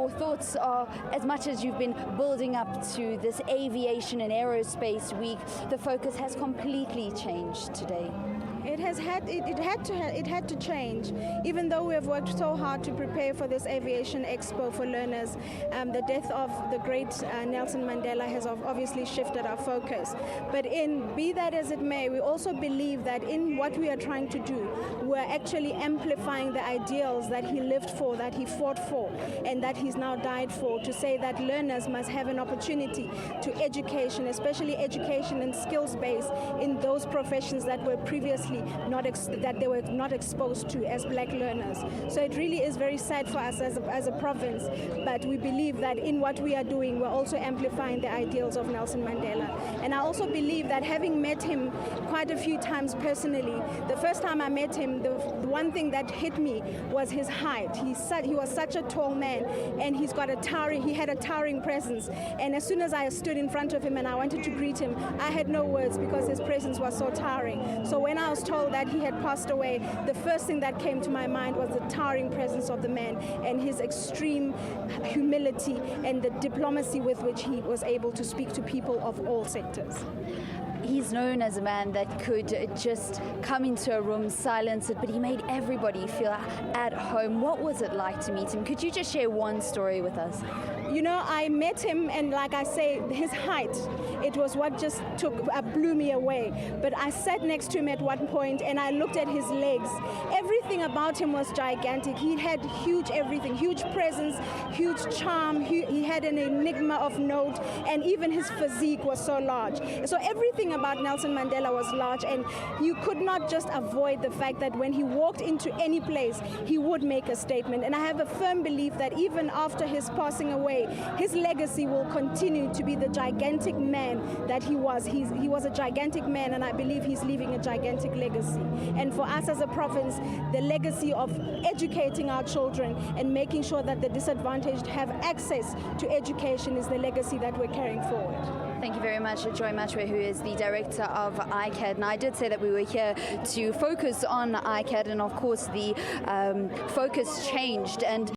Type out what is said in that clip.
your thoughts are, as much as you've been building up to this aviation and aerospace week, the focus has completely changed today. It had to change. Even though we have worked so hard to prepare for this aviation expo for learners, the death of the great Nelson Mandela has obviously shifted our focus. But be that as it may, we also believe that in what we are trying to do, we're actually amplifying the ideals that he lived for, that he fought for, and that he's now died for, to say that learners must have an opportunity to education, especially education and skills base in those professions that were previously that they were not exposed to as black learners. So it really is very sad for us as a province, but we believe that in what we are doing, we're also amplifying the ideals of Nelson Mandela. And I also believe that, having met him quite a few times personally, the first time I met him, the one thing that hit me was his height. He was such a tall man, and he had a towering presence. And as soon as I stood in front of him and I wanted to greet him, I had no words because his presence was so towering. So when I was told that he had passed away, the first thing that came to my mind was the towering presence of the man and his extreme humility and the diplomacy with which he was able to speak to people of all sectors. He's known as a man that could just come into a room, silence it, but he made everybody feel at home. What was it like to meet him? Could you just share one story with us? You know, I met him, and like I say, his height, it was what just blew me away. But I sat next to him at one point and I looked at his legs. Everything about him was gigantic. He had huge everything, huge presence, huge charm. He had an enigma of note, and even his physique was so large. So everything about Nelson Mandela was large, and you could not just avoid the fact that when he walked into any place, he would make a statement. And I have a firm belief that even after his passing away, his legacy will continue to be the gigantic man that he was. He was a gigantic man, and I believe he's leaving a gigantic legacy. And for us as a province, the legacy of educating our children and making sure that the disadvantaged have access to education is the legacy that we're carrying forward. Thank you very much, Joy Machwe, who is the director of ICAD. And I did say that we were here to focus on ICAD, and of course the focus changed. And